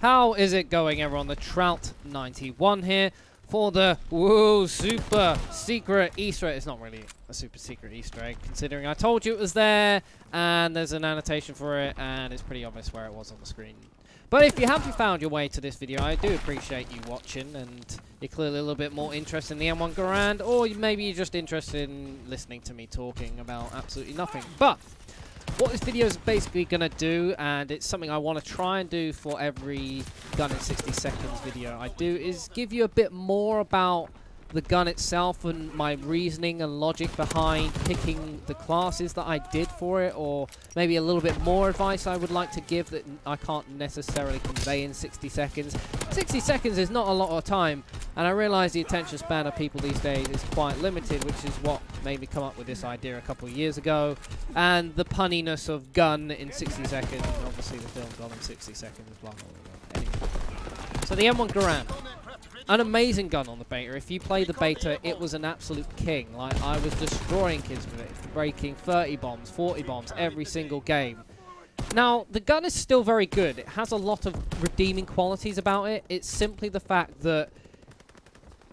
How is it going, everyone? The Trout 91 here for the super secret Easter egg. It's not really a super secret Easter egg, considering I told you it was there, and there's an annotation for it, and it's pretty obvious where it was on the screen. But if you haven't found your way to this video, I do appreciate you watching, and you're clearly a little bit more interested in the M1 Garand, or maybe you're just interested in listening to me talking about absolutely nothing. But what this video is basically going to do, and it's something I want to try and do for every gun in 60 seconds video I do, is give you a bit more about the gun itself and my reasoning and logic behind picking the classes that I did for it, or maybe a little bit more advice I would like to give that I can't necessarily convey in 60 seconds. 60 seconds is not a lot of time, and I realize the attention span of people these days is quite limited, which is what made me come up with this idea a couple of years ago. And the punniness of gun in 60 seconds, obviously the film Gone in 60 seconds, blah, blah, blah. Anyway. So the M1 Garand. An amazing gun on the beta. If you play the beta, it was an absolute king. Like, I was destroying kids with it, breaking 30 bombs, 40 bombs every single game. Now, the gun is still very good. It has a lot of redeeming qualities about it. It's simply the fact that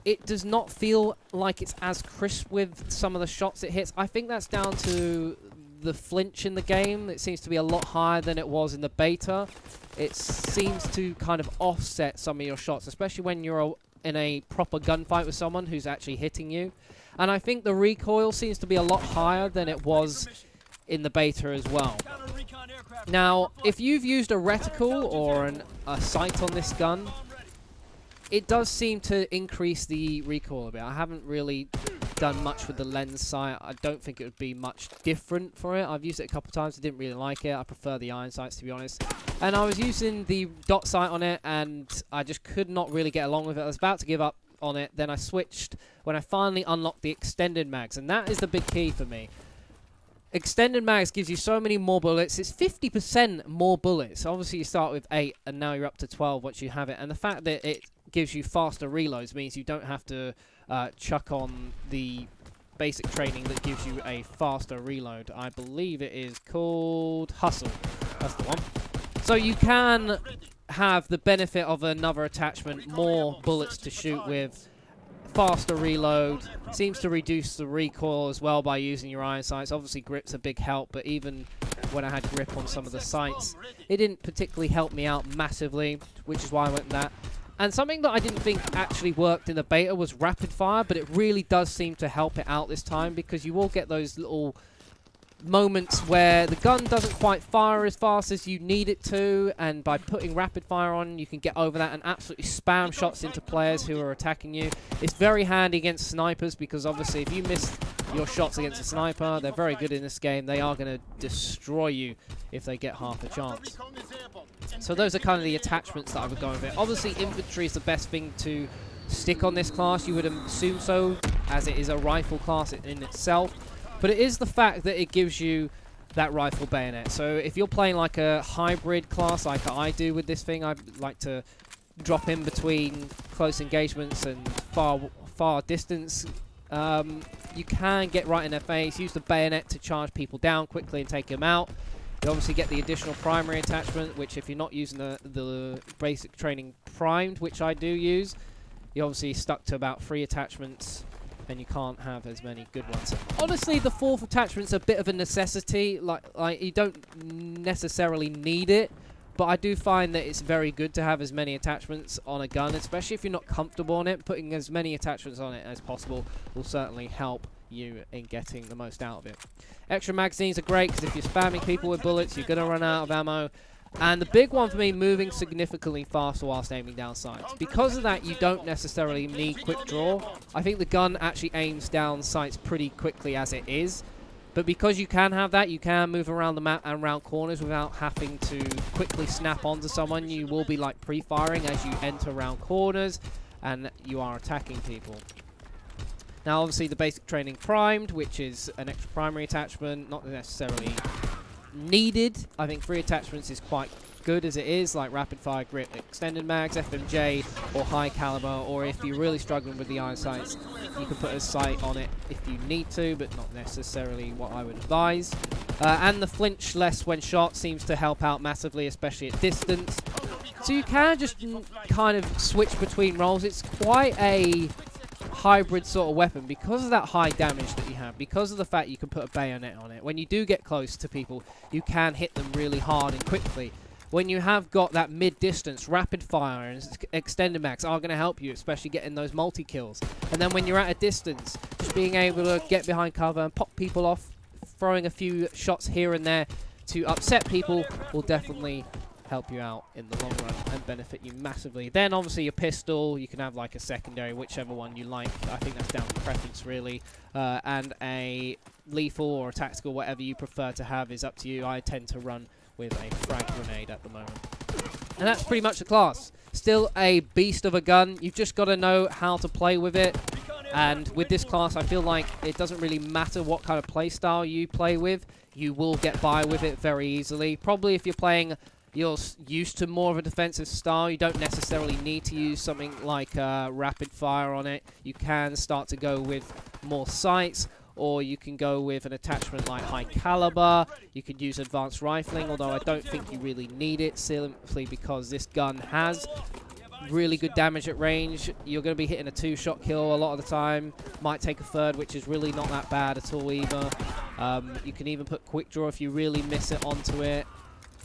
it does not feel like it's as crisp with some of the shots it hits. I think that's down to the flinch in the game. It seems to be a lot higher than it was in the beta. It seems to kind of offset some of your shots, especially when you're in a proper gunfight with someone who's actually hitting you. And I think the recoil seems to be a lot higher than it was in the beta as well. Now, if you've used a reticle or a sight on this gun, it does seem to increase the recoil a bit. I haven't really done much with the lens sight. I don't think it would be much different for it. I've used it a couple times. I didn't really like it. I prefer the iron sights, to be honest. And I was using the dot sight on it, and I just could not really get along with it. I was about to give up on it. Then I switched when I finally unlocked the extended mags, and that is the big key for me. Extended mags gives you so many more bullets. It's 50% more bullets. Obviously, you start with 8, and now you're up to 12 once you have it. And the fact that it gives you faster reloads means you don't have to chuck on the basic training that gives you a faster reload. I believe it is called Hustle. That's the one. So you can have the benefit of another attachment, more bullets to shoot with, faster reload, seems to reduce the recoil as well by using your iron sights. Obviously grip's a big help, but even when I had grip on some of the sights, it didn't particularly help me out massively, which is why I went with that. And something that I didn't think actually worked in the beta was rapid fire, but it really does seem to help it out this time, because you will get those little moments where the gun doesn't quite fire as fast as you need it to, and by putting rapid fire on, you can get over that and absolutely spam shots into players who are attacking you. It's very handy against snipers, because obviously if you miss your shots against a sniper, they're very good in this game. They are going to destroy you if they get half a chance. So those are kind of the attachments that I would go with it. Obviously, infantry is the best thing to stick on this class. You would assume so, as it is a rifle class in itself. But it is the fact that it gives you that rifle bayonet. So if you're playing like a hybrid class like I do with this thing, I like to drop in between close engagements and far distance. You can get right in their face, use the bayonet to charge people down quickly and take them out. You obviously get the additional primary attachment, which if you're not using the basic training primed, which I do use, you're obviously stuck to about 3 attachments, and you can't have as many good ones. Honestly, the 4th attachment's a bit of a necessity. Like you don't necessarily need it, but I do find that it's very good to have as many attachments on a gun, especially if you're not comfortable on it. Putting as many attachments on it as possible will certainly help you in getting the most out of it. Extra magazines are great, because if you're spamming people with bullets, you're going to run out of ammo. And the big one for me, moving significantly faster whilst aiming down sights. Because of that, you don't necessarily need quick draw. I think the gun actually aims down sights pretty quickly as it is. But because you can have that, you can move around the map and around corners without having to quickly snap onto someone. You will be like pre-firing as you enter around corners and you are attacking people. Now, obviously, the basic training primed, which is an extra primary attachment, not necessarily needed. I think 3 attachments is quite good as it is, like rapid fire, grip, extended mags, FMJ, or high caliber. Or if you're really struggling with the iron sights, you can put a sight on it if you need to, but not necessarily what I would advise. And the flinch less when shot seems to help out massively, especially at distance. So you can just kind of switch between roles. It's quite a hybrid sort of weapon because of that high damage that you have, because of the fact you can put a bayonet on it. When you do get close to people, you can hit them really hard and quickly. When you have got that mid-distance, rapid fire and extended mags are going to help you, especially getting those multi-kills. And then when you're at a distance, just being able to get behind cover and pop people off, throwing a few shots here and there to upset people will definitely help you out in the long run and benefit you massively. Then obviously your pistol, you can have like a secondary, whichever one you like. I think that's down to preference really. And a lethal or a tactical, whatever you prefer to have is up to you. I tend to run with a frag grenade at the moment. And that's pretty much the class. Still a beast of a gun. You've just got to know how to play with it. And with this class, I feel like it doesn't really matter what kind of play style you play with. You will get by with it very easily. Probably if you're used to more of a defensive style, you don't necessarily need to use something like rapid fire on it. You can start to go with more sights, or you can go with an attachment like high caliber. You could use advanced rifling, although I don't think you really need it, simply because this gun has really good damage at range. You're going to be hitting a 2-shot kill a lot of the time. Might take a third, which is really not that bad at all either. You can even put quick draw if you really miss it onto it.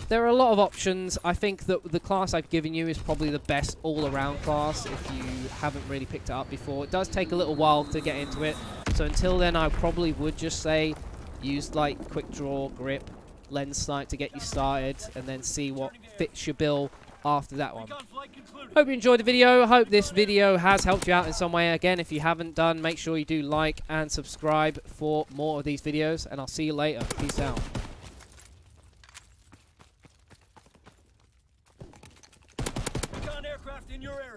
There are a lot of options. I think that the class I've given you is probably the best all-around class if you haven't really picked it up before. It does take a little while to get into it. So until then, I probably would just say use like quick draw, grip, lens sight to get you started, and then see what fits your bill after that one. Hope you enjoyed the video. Hope this video has helped you out in some way. Again, if you haven't done, make sure you do like and subscribe for more of these videos, and I'll see you later. Peace out. Aircraft in your area.